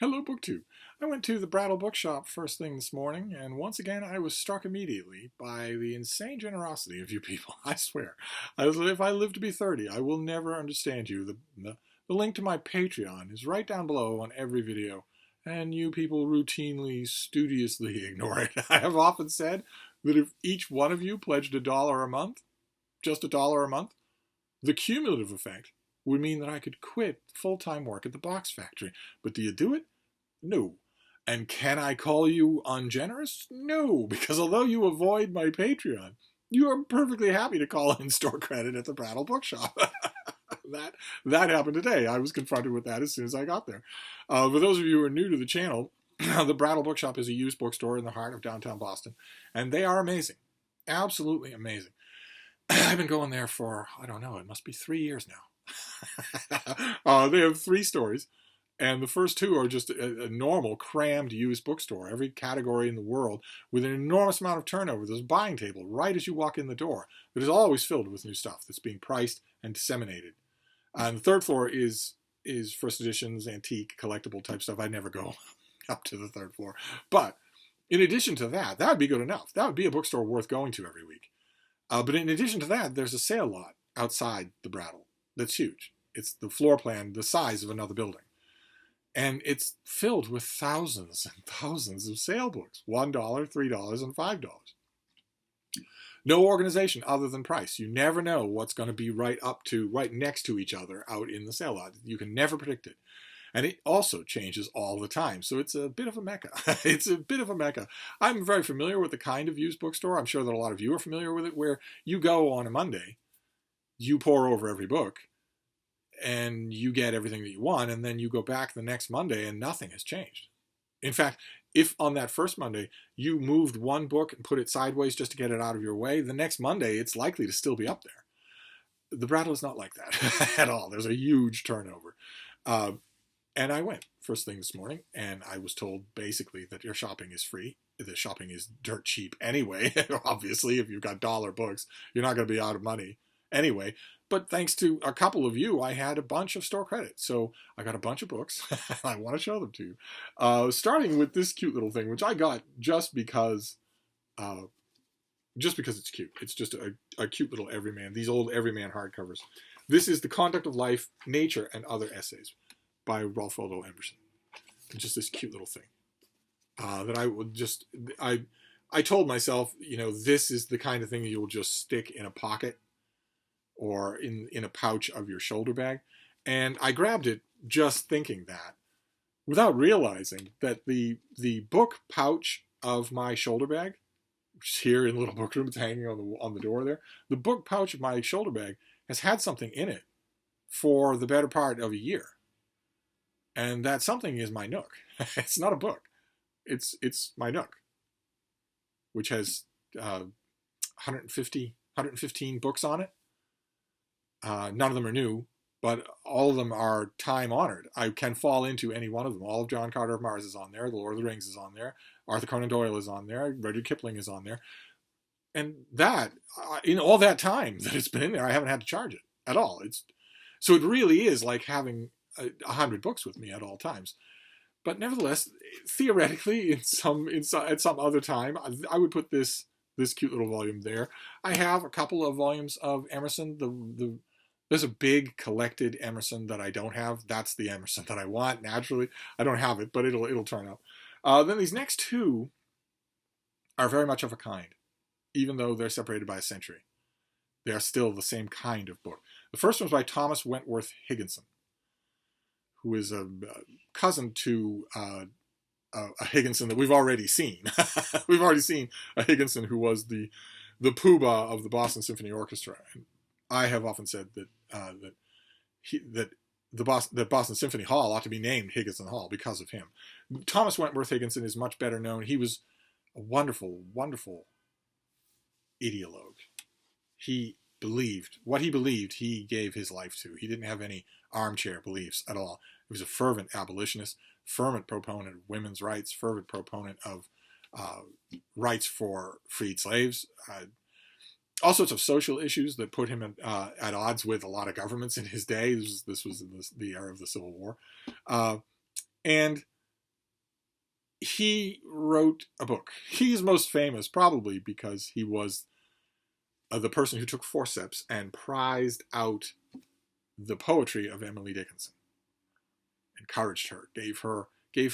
Hello, BookTube. I went to the Brattle Bookshop first thing this morning, and once again I was struck immediately by the insane generosity of you people. I swear. If I live to be 30, I will never understand you. The link to my Patreon is right down below on every video, and you people routinely, studiously ignore it. I have often said that if each one of you pledged $1 a month, just $1 a month, the cumulative effect would mean that I could quit full-time work at the box factory. But do you do it? No. And can I call you ungenerous? No, because although you avoid my Patreon, you are perfectly happy to call in store credit at the Brattle Bookshop. that happened today. I was confronted with that as soon as I got there. For those of you who are new to the channel, the Brattle Bookshop is a used bookstore in the heart of downtown Boston, and they are amazing. Absolutely amazing. I've been going there for, I don't know, it must be 3 years now. They have 3 stories, and the first 2 are just a normal crammed used bookstore, every category in the world, with an enormous amount of turnover. There's a buying table right as you walk in the door that is always filled with new stuff that's being priced and disseminated. And the 3rd floor is first editions, antique, collectible type stuff. I never go up to the 3rd floor. But in addition to that, that would be good enough. That would be a bookstore worth going to every week. But in addition to that, there's a sale lot outside the Brattle that's huge. It's the floor plan, the size of another building. And it's filled with thousands and thousands of sale books. $1, $3, and $5. No organization other than price. You never know what's going to be right next to each other out in the sale lot. You can never predict it. And it also changes all the time. So it's a bit of a mecca. It's a bit of a mecca. I'm very familiar with the kind of used bookstore. I'm sure that a lot of you are familiar with it, where you go on a Monday, you pore over every book, and you get everything that you want, and then you go back the next Monday and nothing has changed. In fact, if on that first Monday you moved one book and put it sideways just to get it out of your way, the next Monday it's likely to still be up there. The Brattle is not like that at all. There's a huge turnover. And I went first thing this morning, and I was told basically that your shopping is free. The shopping is dirt cheap anyway. Obviously, if you've got dollar books, you're not going to be out of money anyway. But thanks to a couple of you, I had a bunch of store credit. So I got a bunch of books. I want to show them to you. Starting with this cute little thing, which I got just because it's cute. It's just a cute little Everyman. These old Everyman hardcovers. This is The Conduct of Life, Nature, and Other Essays by Ralph Waldo Emerson. It's just this cute little thing that I would just, I told myself, this is the kind of thing that you'll just stick in a pocket or in a pouch of your shoulder bag. And I grabbed it just thinking that, without realizing that the book pouch of my shoulder bag, which is here in the little book room, it's hanging on the door there, the book pouch of my shoulder bag has had something in it for the better part of a year. And that something is my Nook. It's not a book. It's my Nook, which has 115 books on it. None of them are new, but all of them are time-honored. I can fall into any one of them. All of John Carter of Mars is on there. The Lord of the Rings is on there. Arthur Conan Doyle is on there. Rudyard Kipling is on there. And that, in all that time that it's been in there, I haven't had to charge it at all. So it really is like having 100 books with me at all times. But nevertheless, theoretically, at some other time, I would put this cute little volume there. I have a couple of volumes of Emerson. There's a big collected Emerson that I don't have. That's the Emerson that I want. Naturally, I don't have it, but it'll turn up. Then these next 2 are very much of a kind, even though they're separated by a century. They are still the same kind of book. The first one's by Thomas Wentworth Higginson, who is a cousin to a Higginson that we've already seen. We've already seen a Higginson who was the poobah of the Boston Symphony Orchestra. And I have often said that Boston Symphony Hall ought to be named Higginson Hall because of him. Thomas Wentworth Higginson is much better known. He was a wonderful, wonderful ideologue. He believed what he believed, he gave his life to. He didn't have any armchair beliefs at all. He was a fervent abolitionist, fervent proponent of women's rights, fervent proponent of rights for freed slaves, all sorts of social issues that put him at odds with a lot of governments in his day. This was in the era of the Civil War. And he wrote a book. He's most famous probably because he was the person who took forceps and prized out the poetry of Emily Dickinson, encouraged her, gave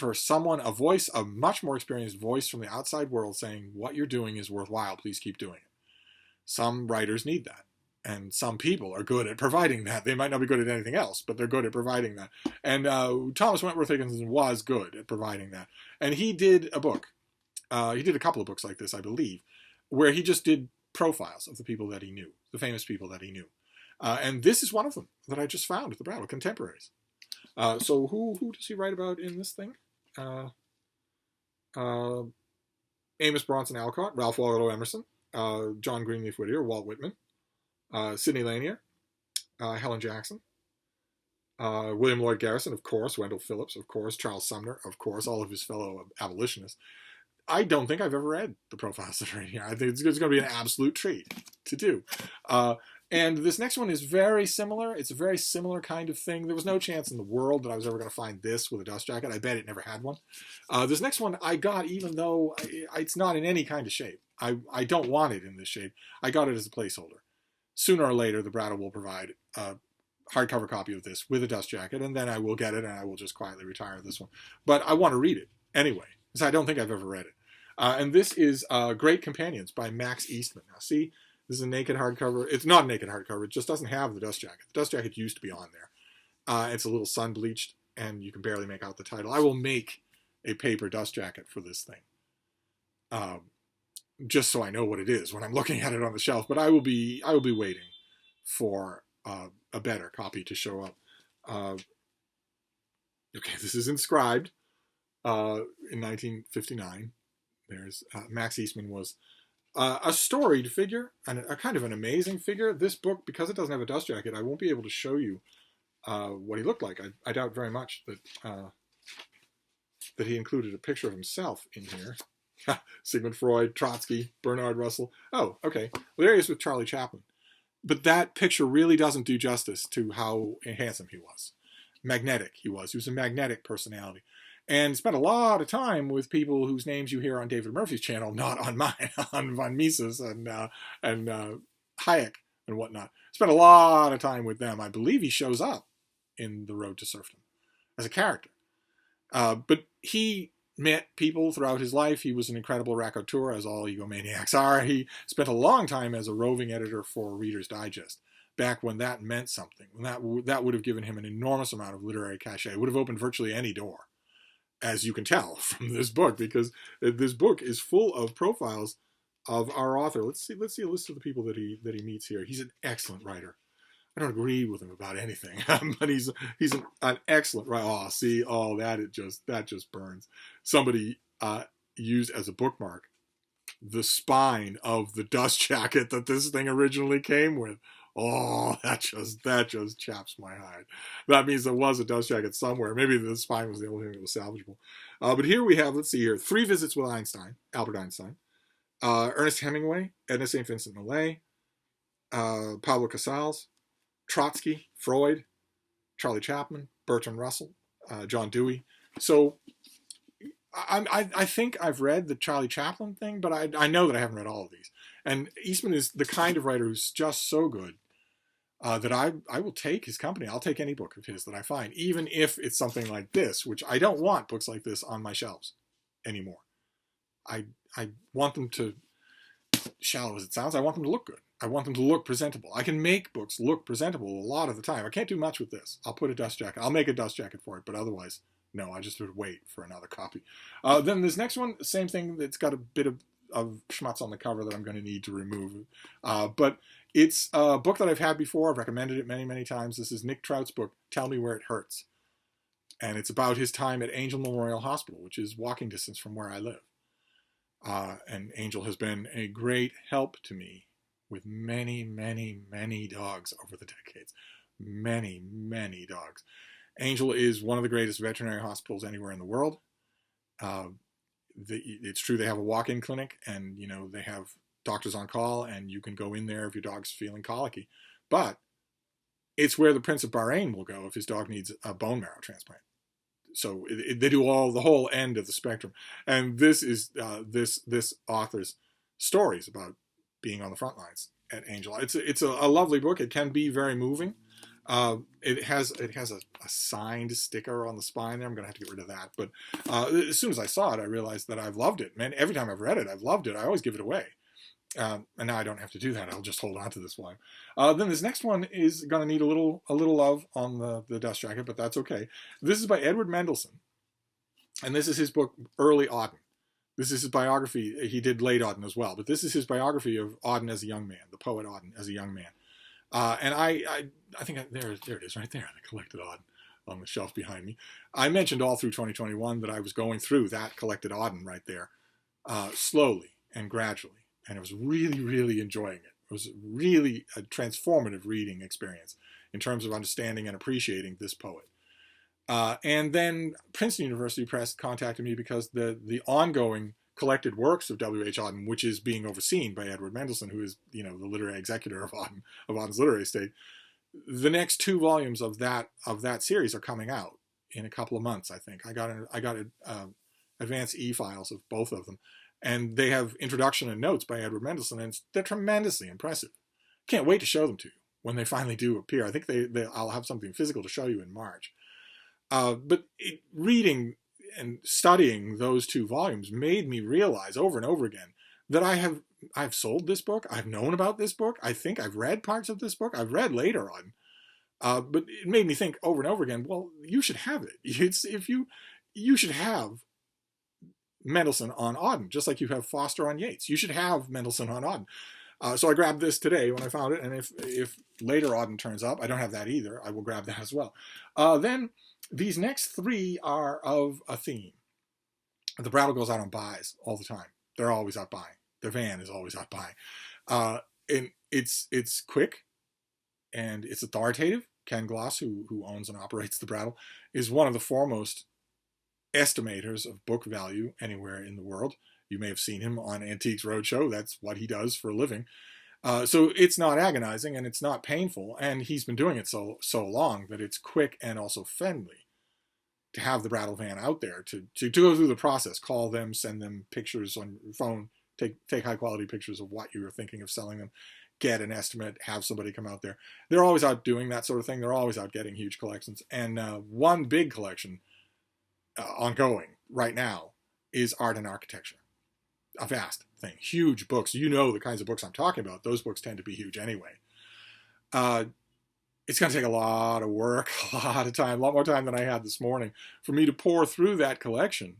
her someone, a voice, a much more experienced voice from the outside world saying, what you're doing is worthwhile, please keep doing it. Some writers need that, and some people are good at providing that. They might not be good at anything else, but they're good at providing that. And Thomas Wentworth Higginson was good at providing that. And he did a book. He did a couple of books like this, I believe, where he just did profiles of the people that he knew, the famous people that he knew. And this is one of them that I just found at the Brattle, contemporaries. So who does he write about in this thing? Amos Bronson Alcott, Ralph Waldo Emerson, John Greenleaf Whittier, Walt Whitman, Sidney Lanier, Helen Jackson, William Lloyd Garrison, of course, Wendell Phillips, of course, Charles Sumner, of course, all of his fellow abolitionists. I don't think I've ever read the profiles that are in here. I think it's going to be an absolute treat to do. And this next one is very similar. It's a very similar kind of thing. There was no chance in the world that I was ever going to find this with a dust jacket. I bet it never had one. This next one I got even though it's not in any kind of shape. I don't want it in this shape. I got it as a placeholder. Sooner or later, the Brattle will provide a hardcover copy of this with a dust jacket, and then I will get it, and I will just quietly retire this one. But I want to read it anyway, because I don't think I've ever read it. And this is Great Companions by Max Eastman. Now, see, this is a naked hardcover. It's not a naked hardcover. It just doesn't have the dust jacket. The dust jacket used to be on there. It's a little sun-bleached, and you can barely make out the title. I will make a paper dust jacket for this thing, just so I know what it is when I'm looking at it on the shelf. But I will be waiting for a better copy to show up. Okay, this is inscribed in 1959. There's Max Eastman was a storied figure and a kind of an amazing figure. This book, because it doesn't have a dust jacket, I won't be able to show you what he looked like. I doubt very much that he included a picture of himself in here. Sigmund Freud, Trotsky, Bernard Russell. Oh, okay. Well, there he is with Charlie Chaplin. But that picture really doesn't do justice to how handsome he was. Magnetic he was. He was a magnetic personality. And spent a lot of time with people whose names you hear on David Murphy's channel, not on mine, on von Mises and Hayek and whatnot. Spent a lot of time with them. I believe he shows up in The Road to Serfdom as a character. But he met people throughout his life. He was an incredible raconteur, as all egomaniacs are. He spent a long time as a roving editor for Reader's Digest, back when that meant something. When that would have given him an enormous amount of literary cachet. It would have opened virtually any door, as you can tell from this book, because this book is full of profiles of our author. Let's see a list of the people that he meets here. He's an excellent writer. I don't agree with him about anything, but he's an excellent writer. Oh, see, that just burns. Somebody used as a bookmark the spine of the dust jacket that this thing originally came with. Oh, that just chaps my hide. That means there was a dust jacket somewhere. Maybe the spine was the only thing that was salvageable. But here we have, let's see here, 3 visits with Einstein, Albert Einstein, Ernest Hemingway, Edna St. Vincent Millay, Pablo Casals, Trotsky, Freud, Charlie Chaplin, Bertrand Russell, John Dewey. So I think I've read the Charlie Chaplin thing, but I know that I haven't read all of these. And Eastman is the kind of writer who's just so good that I will take his company. I'll take any book of his that I find, even if it's something like this, which I don't want books like this on my shelves anymore. I want them to, shallow as it sounds, I want them to look good. I want them to look presentable. I can make books look presentable a lot of the time. I can't do much with this. I'll put a dust jacket. I'll make a dust jacket for it, but otherwise, no, I just would wait for another copy. Then this next one, same thing. It's got a bit of schmutz on the cover that I'm going to need to remove. But it's a book that I've had before. I've recommended it many, many times. This is Nick Trout's book, Tell Me Where It Hurts. And it's about his time at Angel Memorial Hospital, which is walking distance from where I live. And Angel has been a great help to me with many, many, many dogs over the decades. Many, many dogs. Angel is one of the greatest veterinary hospitals anywhere in the world. It's true they have a walk-in clinic, and they have doctors on call, and you can go in there if your dog's feeling colicky. But it's where the Prince of Bahrain will go if his dog needs a bone marrow transplant. So they do the whole end of the spectrum. And this is this author's stories about being on the front lines at Angel. It's a lovely book. It can be very moving. It has a signed sticker on the spine there. I'm going to have to get rid of that. But as soon as I saw it, I realized that I've loved it. Man, every time I've read it, I've loved it. I always give it away. And now I don't have to do that. I'll just hold on to this one. Then this next one is going to need a little love on the dust jacket, but that's okay. This is by Edward Mendelsohn, and this is his book, Early Auden. This is his biography. He did Late Auden as well, but this is his biography of Auden as a young man, the poet Auden as a young man. And I think there it is right there, the collected Auden on the shelf behind me. I mentioned all through 2021 that I was going through that collected Auden right there, slowly and gradually. And I was really, really enjoying it. It was really a transformative reading experience in terms of understanding and appreciating this poet. And then Princeton University Press contacted me because the ongoing collected works of W.H. Auden, which is being overseen by Edward Mendelsohn, who is, the literary executor of Auden's literary estate. The next 2 volumes of that series are coming out in a couple of months, I think. I got advanced e-files of both of them. And they have introduction and notes by Edward Mendelsohn, and they're tremendously impressive. Can't wait to show them to you when they finally do appear. I think I'll have something physical to show you in March. But reading and studying those 2 volumes made me realize over and over again that I've sold this book. I've known about this book. I think I've read parts of this book. I've read later on. But it made me think over and over again, well, you should have it. You should have Mendelsohn on Auden, just like you have Foster on Yeats. You should have Mendelsohn on Auden. So I grabbed this today when I found it, and if later Auden turns up, I don't have that either, I will grab that as well. Then these next 3 are of a theme. The Brattle goes out on buys all the time. They're always out buying. Their van is always out buying. And it's quick, and it's authoritative. Ken Gloss, who owns and operates the Brattle, is one of the foremost estimators of book value anywhere in the world. You may have seen him on Antiques Roadshow. That's what he does for a living. So it's not agonizing and it's not painful, and he's been doing it so long that it's quick and also friendly to have the Brattle van out there to go through the process. Call them, send them pictures on your phone, take high quality pictures of what you were thinking of selling them, get an estimate, have somebody come out there. They're always out doing that sort of thing. They're always out getting huge collections. And one big collection ongoing right now is art and architecture. A vast thing. Huge books. You know the kinds of books I'm talking about. Those books tend to be huge anyway. It's going to take a lot of work, a lot of time, a lot more time than I had this morning for me to pour through that collection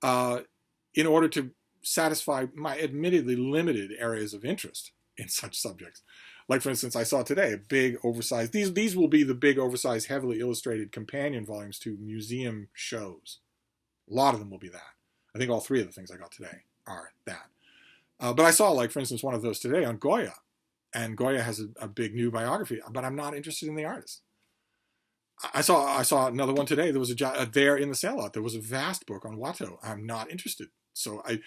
in order to satisfy my admittedly limited areas of interest in such subjects. Like, for instance, I saw today a big oversized, these will be the big oversized, heavily illustrated companion volumes to museum shows. A lot of them will be that. I think all 3 of the things I got today are that. But I saw, like, for instance, one of those today on Goya. And Goya has a big new biography, but I'm not interested in the artist. I saw another one today. There was there in the sale lot. There was a vast book on Watteau. I'm not interested. So and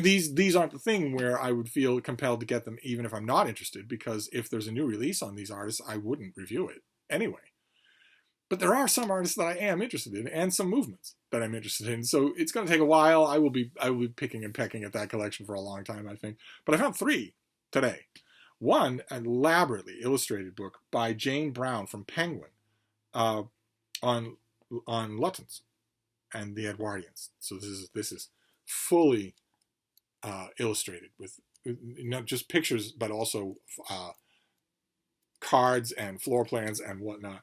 these aren't the thing where I would feel compelled to get them even if I'm not interested, because if there's a new release on these artists, I wouldn't review it anyway. But there are some artists that I am interested in, and some movements that I'm interested in. So it's going to take a while. I will be picking and pecking at that collection for a long time, I think. But I found 3 today. One, an elaborately illustrated book by Jane Brown from Penguin on Lutyens and the Edwardians. So this is fully illustrated with not just pictures, but also cards and floor plans and whatnot.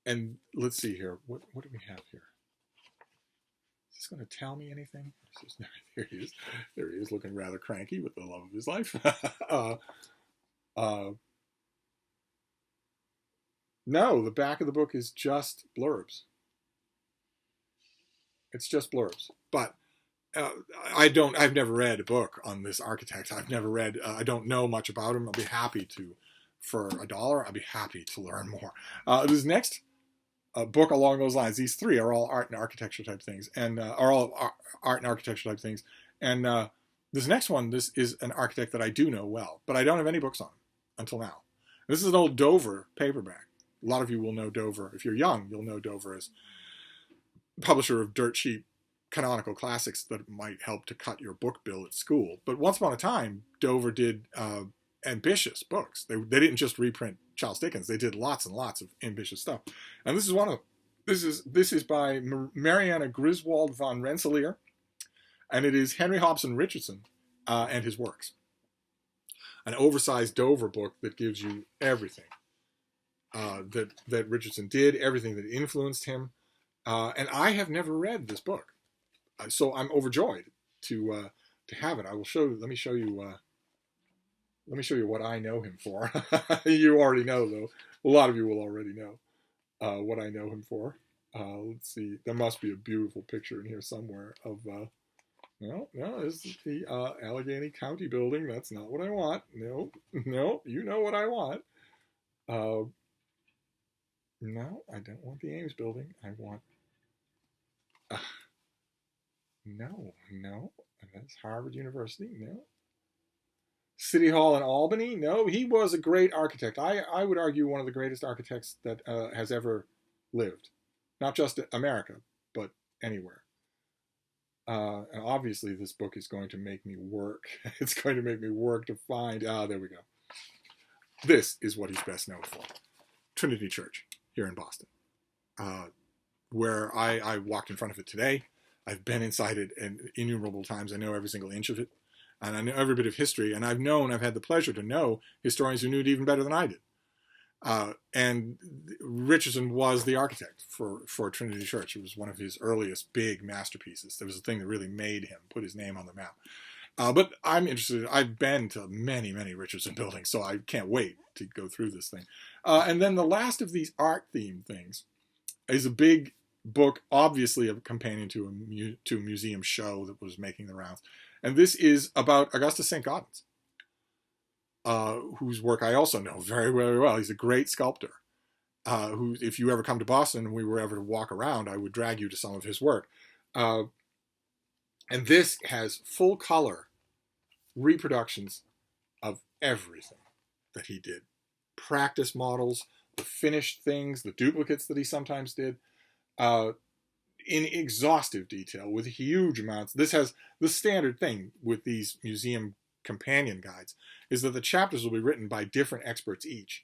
And let's see here. What do we have here? Is this going to tell me anything? There he is. There he is, looking rather cranky with the love of his life. No, the back of the book is just blurbs. It's just blurbs. But I've never read a book on this architect. I've never read, I don't know much about him. I'll be happy to, for $1, I'll be happy to learn more. This next book along those lines, these 3 are all art and architecture type things, and are all art and architecture type things. And this next one, this is an architect that I do know well, but I don't have any books on until now. This is an old Dover paperback. A lot of you will know Dover. If you're young, you'll know Dover as publisher of dirt cheap canonical classics that might help to cut your book bill at school. But once upon a time, Dover did ambitious books. They didn't just reprint Charles Dickens. They did lots and lots of ambitious stuff. And this is one of this is by Mariana Griswold von Rensselaer, and it is Henry Hobson Richardson and his works. An oversized Dover book that gives you everything that Richardson did, everything that influenced him. And I have never read this book, so I'm overjoyed to have it. I will show. Let me show you. Let me show you what I know him for. You already know, though. A lot of you will already know what I know him for. Let's see. There must be a beautiful picture in here somewhere of. No, this is the Allegheny County building. That's not what I want. No, you know what I want. No, I don't want the Ames building. I want. No, that's Harvard University. No. City Hall in Albany. No, he was a great architect. I would argue one of the greatest architects that has ever lived. Not just America, but anywhere. And obviously this book is going to make me work. It's going to make me work to find, there we go. This is what he's best known for. Trinity Church here in Boston, where I walked in front of it today. I've been inside it innumerable times. I know every single inch of it, and I know every bit of history, and I've had the pleasure to know historians who knew it even better than I did. And Richardson was the architect for Trinity Church. It was one of his earliest big masterpieces. There was a thing that really made him put his name on the map. But I'm interested. I've been to many, many Richardson buildings, so I can't wait to go through this thing. And then the last of these art-themed things is a big book, obviously a companion to a museum show that was making the rounds. And this is about Augustus St. Gaudens, whose work I also know very, very well. He's a great sculptor, who, if you ever come to Boston and we were ever to walk around, I would drag you to some of his work. And this has full color reproductions of everything that he did. Practice models, the finished things, the duplicates that he sometimes did, in exhaustive detail with huge amounts. This has the standard thing with these museum companion guides is that the chapters will be written by different experts each.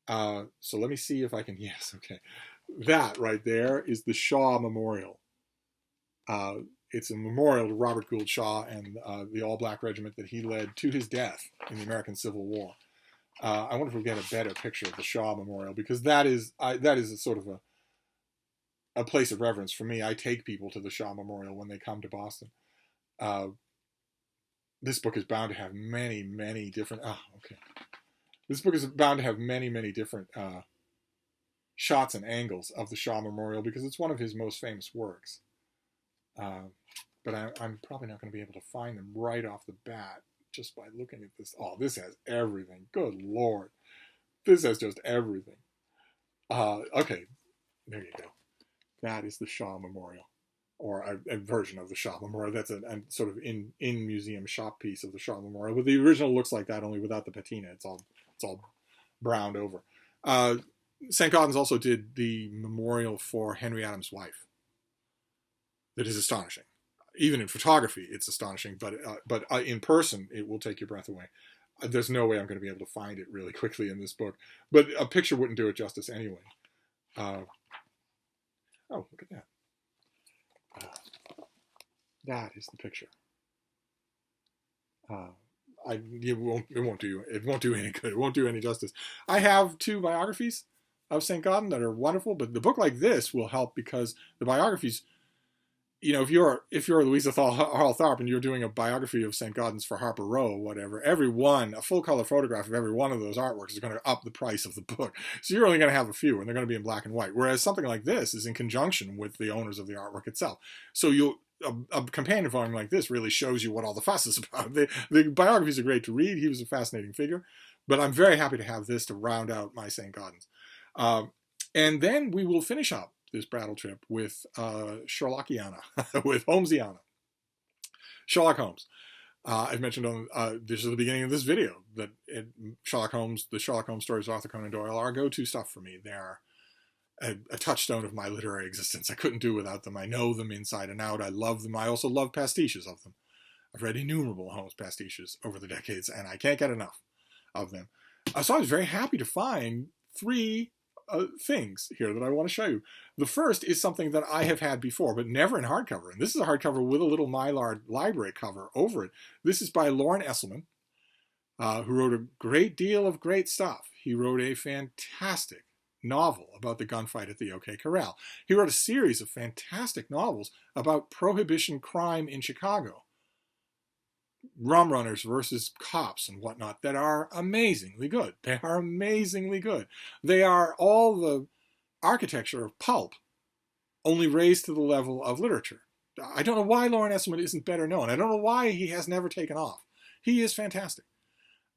So let me see if I can, yes, okay. That right there is the Shaw Memorial. It's a memorial to Robert Gould Shaw and the All-Black Regiment that he led to his death in the American Civil War. I wonder if we get a better picture of the Shaw Memorial, because that is a sort of a place of reverence for me. I take people to the Shaw Memorial when they come to Boston. This book is bound to have many, many different... This book is bound to have many, many different shots and angles of the Shaw Memorial because it's one of his most famous works. But I'm probably not going to be able to find them right off the bat just by looking at this. Oh, this has everything. Good Lord. This has just everything. Okay, there you go. That is the Shaw Memorial, or a version of the Shaw Memorial. That's a sort of in-museum shop piece of the Shaw Memorial. But the original looks like that, only without the patina. It's all browned over. St. Gaudens also did the memorial for Henry Adams' wife. That is astonishing. Even in photography, it's astonishing. But in person, it will take your breath away. There's no way I'm going to be able to find it really quickly in this book. But a picture wouldn't do it justice anyway. Oh, look at that. That is the picture. It won't do any good. It won't do any justice. I have 2 biographies of St. Gaudens that are wonderful, but the book like this will help because the biographies, if you're Louisa Hall Tharp and you're doing a biography of St. Gaudens for Harper Row or whatever, a full color photograph of every one of those artworks is going to up the price of the book. So you're only going to have a few, and they're going to be in black and white. Whereas something like this is in conjunction with the owners of the artwork itself. So a companion volume like this really shows you what all the fuss is about. The biographies are great to read. He was a fascinating figure. But I'm very happy to have this to round out my St. Gaudens. And then we will finish up this Brattle trip with Sherlockiana, with Holmesiana. Sherlock Holmes. I've mentioned on this is the beginning of this video that the Sherlock Holmes stories of Arthur Conan Doyle are go-to stuff for me. They are a touchstone of my literary existence. I couldn't do without them. I know them inside and out. I love them. I also love pastiches of them. I've read innumerable Holmes pastiches over the decades, and I can't get enough of them. So I was very happy to find three things here that I want to show you. The first is something that I have had before, but never in hardcover. And this is a hardcover with a little Mylar library cover over it. This is by Loren Esselman, who wrote a great deal of great stuff. He wrote a fantastic novel about the gunfight at the OK Corral. He wrote a series of fantastic novels about prohibition crime in Chicago. Rum runners versus cops and whatnot that are amazingly good. They are amazingly good. They are all the architecture of pulp, only raised to the level of literature. I don't know why Loren Esselman isn't better known. I don't know why he has never taken off. He is fantastic.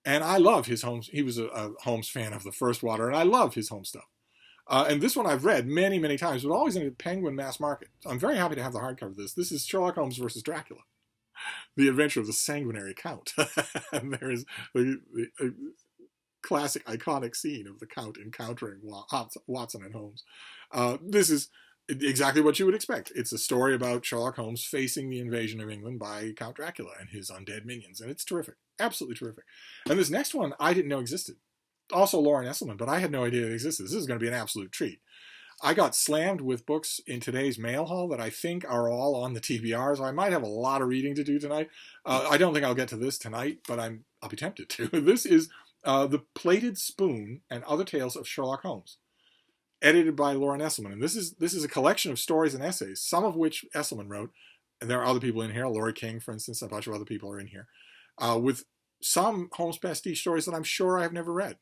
And I love his Holmes. He was a Holmes fan of the first water, and I love his Holmes stuff. And this one I've read many, many times, but always in a Penguin mass market. So I'm very happy to have the hardcover of this. This is Sherlock Holmes versus Dracula. The Adventure of the Sanguinary Count. And there is the classic, iconic scene of the Count encountering Watson and Holmes. This is exactly what you would expect. It's a story about Sherlock Holmes facing the invasion of England by Count Dracula and his undead minions. And it's terrific. Absolutely terrific. And this next one I didn't know existed. Also Loren Esselman, but I had no idea it existed. This is going to be an absolute treat. I got slammed with books in today's mail haul that I think are all on the TBR, so I might have a lot of reading to do tonight. I don't think I'll get to this tonight, but I'll be tempted to. This is The Plated Spoon and Other Tales of Sherlock Holmes, edited by Loren Esselman. And this is a collection of stories and essays, some of which Esselman wrote. And there are other people in here, Laurie King, for instance, a bunch of other people are in here, with some Holmes pastiche stories that I'm sure I've never read.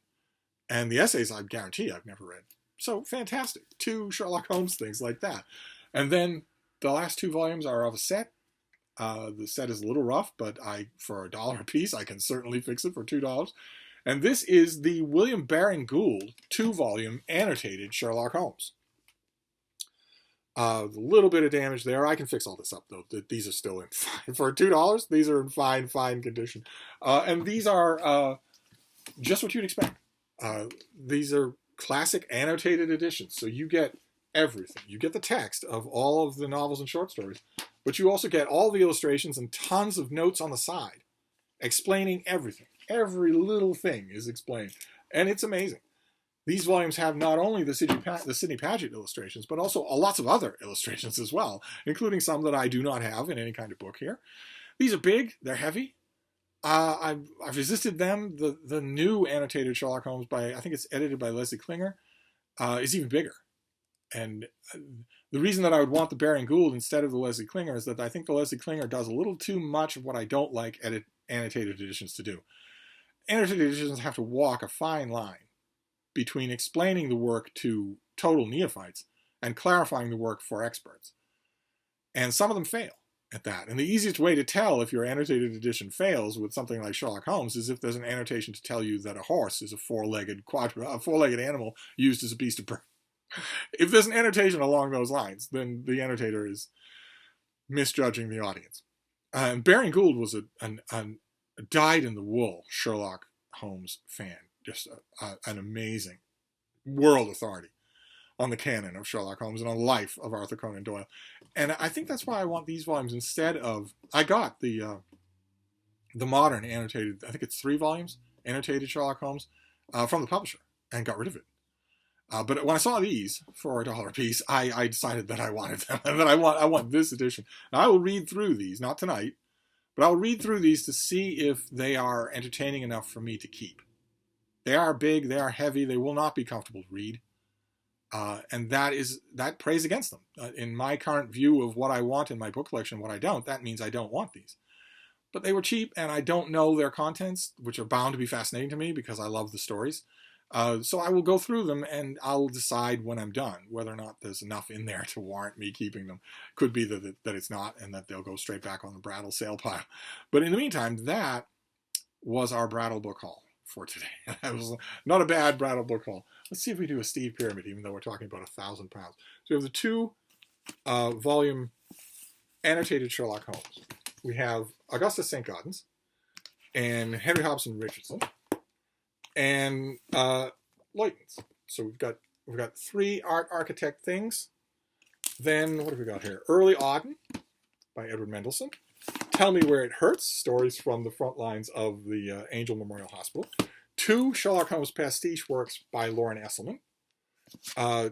And the essays, I guarantee I've never read. So fantastic. 2 Sherlock Holmes things like that. And then the last 2 volumes are of a set. The set is a little rough, but for $1 a piece, I can certainly fix it for $2. And this is the William Baring Gould 2-volume annotated Sherlock Holmes. A little bit of damage there. I can fix all this up, though. These are still in fine. For $2, these are in fine condition. And these are just what you'd expect. These are classic annotated editions, so you get everything. You get the text of all of the novels and short stories, but you also get all the illustrations and tons of notes on the side explaining everything. Every little thing is explained, and it's amazing. These volumes have not only the Sidney Paget illustrations, but also lots of other illustrations as well, including some that I do not have in any kind of book here. These are big, they're heavy. I've resisted them. The new annotated Sherlock Holmes I think it's edited by Leslie Klinger, is even bigger. And the reason that I would want the Baring Gould instead of the Leslie Klinger is that I think the Leslie Klinger does a little too much of what I don't like annotated editions to do. Annotated editions have to walk a fine line between explaining the work to total neophytes and clarifying the work for experts. And some of them fail at that. And the easiest way to tell if your annotated edition fails with something like Sherlock Holmes is if there's an annotation to tell you that a horse is a four-legged animal used as a beast of burden. If there's an annotation along those lines, then the annotator is misjudging the audience. And Baring Gould was a dyed-in-the-wool Sherlock Holmes fan, just an amazing world authority on the canon of Sherlock Holmes and on the life of Arthur Conan Doyle. And I think that's why I want these volumes instead of... I got the modern annotated, I think it's 3 volumes, annotated Sherlock Holmes from the publisher and got rid of it. But when I saw these for $1 a piece, I decided that I wanted them and that I want this edition. And I will read through these, not tonight, but I'll read through these to see if they are entertaining enough for me to keep. They are big, they are heavy, they will not be comfortable to read. And that prays against them. In my current view of what I want in my book collection, what I don't, that means I don't want these. But they were cheap, and I don't know their contents, which are bound to be fascinating to me because I love the stories. So I will go through them, and I'll decide when I'm done whether or not there's enough in there to warrant me keeping them. Could be that it's not, and that they'll go straight back on the Brattle sale pile. But in the meantime, that was our Brattle book haul for today. It was not a bad Brattle book haul. Let's see if we do a Steve Pyramid, even though we're talking about 1,000 pounds. So we have the 2-volume annotated Sherlock Holmes. We have Augustus St. Gaudens, and Henry Hobson Richardson, and Leutens. So we've got 3 art architect things. Then what have we got here? Early Auden by Edward Mendelsohn. Tell Me Where It Hurts, stories from the front lines of the Angel Memorial Hospital. 2 Sherlock Holmes pastiche works by Lauren Esselman.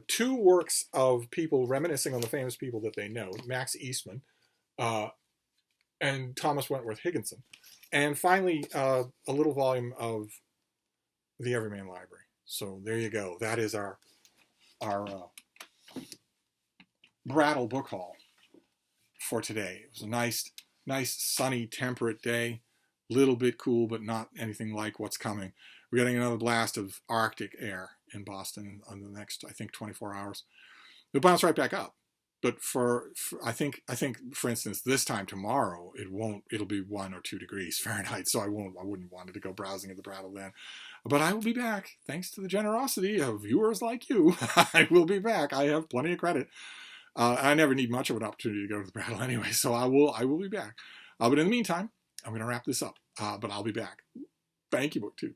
2 works of people reminiscing on the famous people that they know, Max Eastman and Thomas Wentworth Higginson. And finally, a little volume of the Everyman Library. So there you go. That is our Brattle book haul for today. It was a nice sunny, temperate day. Little bit cool, but not anything like what's coming. We're getting another blast of Arctic air in Boston on the next, I think, 24 hours. It'll bounce right back up. But I think, for instance, this time tomorrow, it'll be 1 or 2 degrees Fahrenheit. So I wouldn't want to go browsing at the Brattle then. But I will be back. Thanks to the generosity of viewers like you. I will be back. I have plenty of credit. I never need much of an opportunity to go to the Brattle anyway. So I will be back. But in the meantime, I'm going to wrap this up. But I'll be back. Thank you, BookTube.